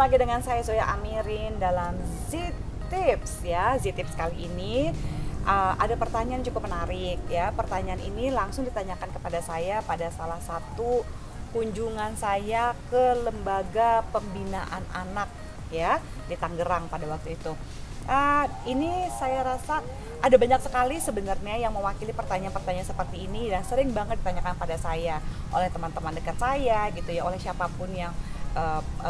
lagi dengan saya Zoya Amirin dalam Z-Tips ya. Z-Tips kali ini ada pertanyaan cukup menarik ya. Pertanyaan ini langsung ditanyakan kepada saya pada salah satu kunjungan saya ke lembaga pembinaan anak ya di Tangerang pada waktu itu. Ini saya rasa ada banyak sekali sebenarnya yang mewakili pertanyaan-pertanyaan seperti ini dan sering banget ditanyakan pada saya oleh teman-teman dekat saya gitu ya, oleh siapapun yang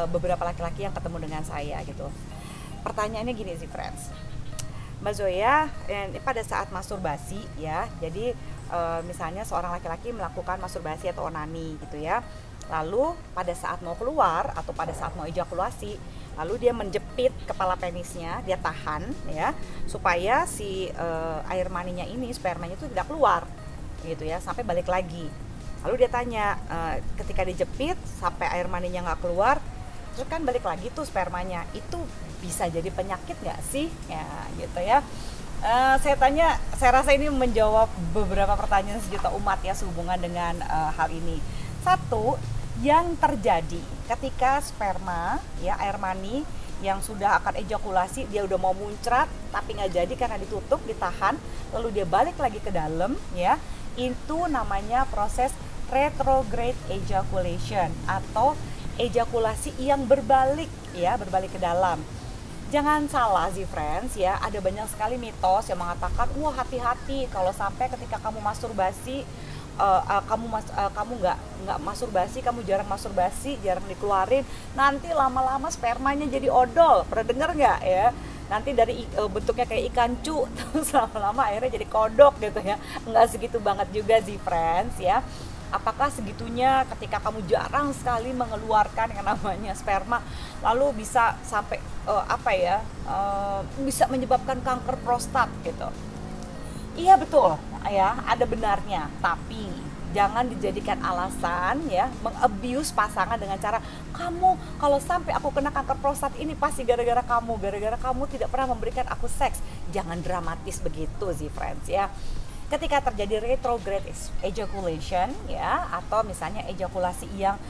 beberapa laki-laki yang ketemu dengan saya gitu. Pertanyaannya gini sih friends, Mbak Zoya, pada saat masturbasi ya, jadi misalnya seorang laki-laki melakukan masturbasi atau onani gitu ya, lalu pada saat mau keluar atau pada saat mau ejakulasi, lalu dia menjepit kepala penisnya, dia tahan ya, supaya si air maninya ini, spermanya itu tidak keluar gitu ya, sampai balik lagi. Lalu dia tanya, ketika dijepit sampai air maninya nggak keluar, terus kan balik lagi tuh spermanya, itu bisa jadi penyakit nggak sih? Ya gitu ya. Saya rasa ini menjawab beberapa pertanyaan sejuta umat ya sehubungan dengan hal ini. Satu, yang terjadi ketika sperma ya, air mani yang sudah akan ejakulasi, dia udah mau muncrat tapi nggak jadi karena ditutup, ditahan, lalu dia balik lagi ke dalam ya, itu namanya proses retrograde ejaculation atau ejakulasi yang berbalik ya, berbalik ke dalam. Jangan salah sih friends ya, ada banyak sekali mitos yang mengatakan wah hati-hati kalau sampai ketika kamu masturbasi kamu nggak masturbasi, kamu jarang masturbasi, jarang dikeluarin, nanti lama-lama spermanya jadi odol. Pernah dengar nggak ya? Nanti dari bentuknya kayak ikan cu, terus lama-lama akhirnya jadi kodok gitu ya. Nggak segitu banget juga sih friends ya. Apakah segitunya ketika kamu jarang sekali mengeluarkan yang namanya sperma, lalu bisa sampai bisa menyebabkan kanker prostat gitu? Iya betul ya, ada benarnya, tapi jangan dijadikan alasan ya mengabuse pasangan dengan cara kamu kalau sampai aku kena kanker prostat ini pasti gara-gara kamu tidak pernah memberikan aku seks. Jangan dramatis begitu sih friends ya. Ketika terjadi retrograde ejaculation ya, atau misalnya ejakulasi yang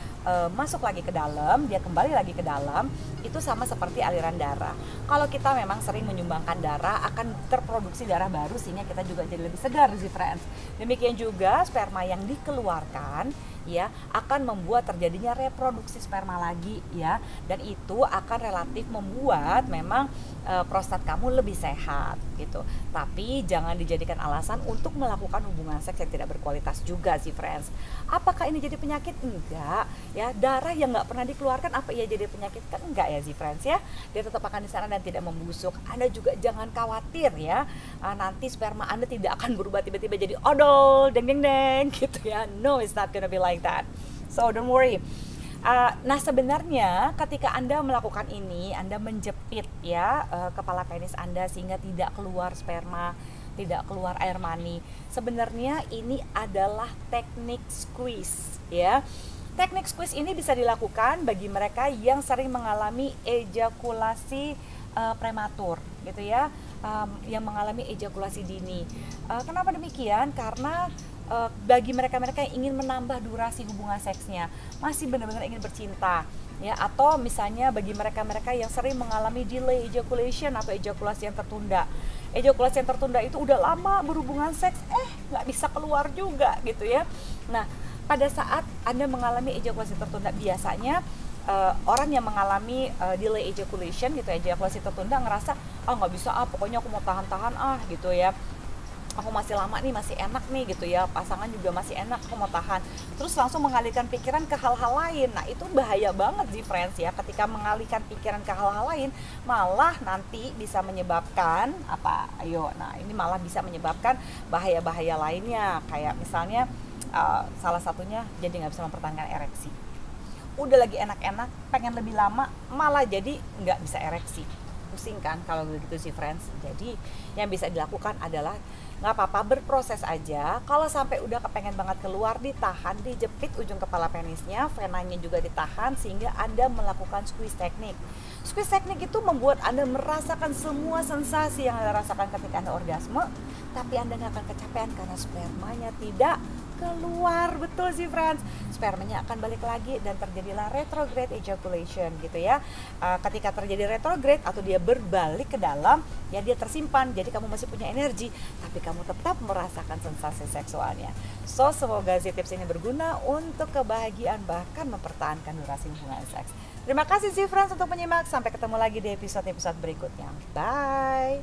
masuk lagi ke dalam, dia kembali lagi ke dalam, itu sama seperti aliran darah. Kalau kita memang sering menyumbangkan darah, akan terproduksi darah baru sehingga kita juga jadi lebih segar sih friends. Demikian juga sperma yang dikeluarkan ya akan membuat terjadinya reproduksi sperma lagi ya, dan itu akan relatif membuat memang prostat kamu lebih sehat gitu. Tapi jangan dijadikan alasan untuk melakukan hubungan seks yang tidak berkualitas juga sih friends. Apakah ini jadi penyakit? Enggak ya, darah yang nggak pernah dikeluarkan apa ia jadi penyakit? Kan enggak ya sih friends ya, dia tetap akan di sana dan tidak membusuk. Anda juga jangan khawatir ya, nanti sperma Anda tidak akan berubah tiba-tiba jadi odol deng deng deng gitu ya. No, it's not gonna be like that, so don't worry. Nah sebenarnya ketika Anda melakukan ini, Anda menjepit ya kepala penis Anda sehingga tidak keluar sperma, tidak keluar air mani. Sebenarnya ini adalah teknik squeeze ya. Teknik squeeze ini bisa dilakukan bagi mereka yang sering mengalami ejakulasi prematur gitu ya, yang mengalami ejakulasi dini. Kenapa demikian? Karena bagi mereka-mereka yang ingin menambah durasi hubungan seksnya, masih benar-benar ingin bercinta ya, atau misalnya bagi mereka-mereka yang sering mengalami delay ejaculation atau ejakulasi yang tertunda. Ejakulasi yang tertunda itu udah lama berhubungan seks, nggak bisa keluar juga gitu ya. Nah, pada saat Anda mengalami ejakulasi tertunda, biasanya orang yang mengalami delay ejaculation gitu, ejakulasi tertunda, ngerasa nggak bisa pokoknya aku mau tahan-tahan gitu ya, aku masih lama nih, masih enak nih gitu ya, pasangan juga masih enak, aku mau tahan, terus langsung mengalihkan pikiran ke hal-hal lain. Nah itu bahaya banget sih friends ya, ketika mengalihkan pikiran ke hal-hal lain malah nanti bisa menyebabkan ini malah bisa menyebabkan bahaya-bahaya lainnya, kayak misalnya salah satunya jadi nggak bisa mempertahankan ereksi. Udah lagi enak-enak, pengen lebih lama, malah jadi nggak bisa ereksi. Pusing kan kalau begitu sih friends. Jadi yang bisa dilakukan adalah nggak apa-apa, berproses aja. Kalau sampai udah kepengen banget keluar, ditahan, dijepit ujung kepala penisnya, venanya juga ditahan sehingga Anda melakukan squeeze teknik. Squeeze teknik itu membuat Anda merasakan semua sensasi yang Anda rasakan ketika Anda orgasme, tapi Anda nggak akan kecapean karena spermanya tidak keluar. Betul sih friends, spermanya akan balik lagi dan terjadilah retrograde ejaculation gitu ya. Ketika terjadi retrograde atau dia berbalik ke dalam, ya dia tersimpan, jadi kamu masih punya energi tapi kamu tetap merasakan sensasi seksualnya. So semoga si tips ini berguna untuk kebahagiaan bahkan mempertahankan durasi hubungan seks. Terima kasih sih friends untuk menyimak, sampai ketemu lagi di episode-episode berikutnya. Bye.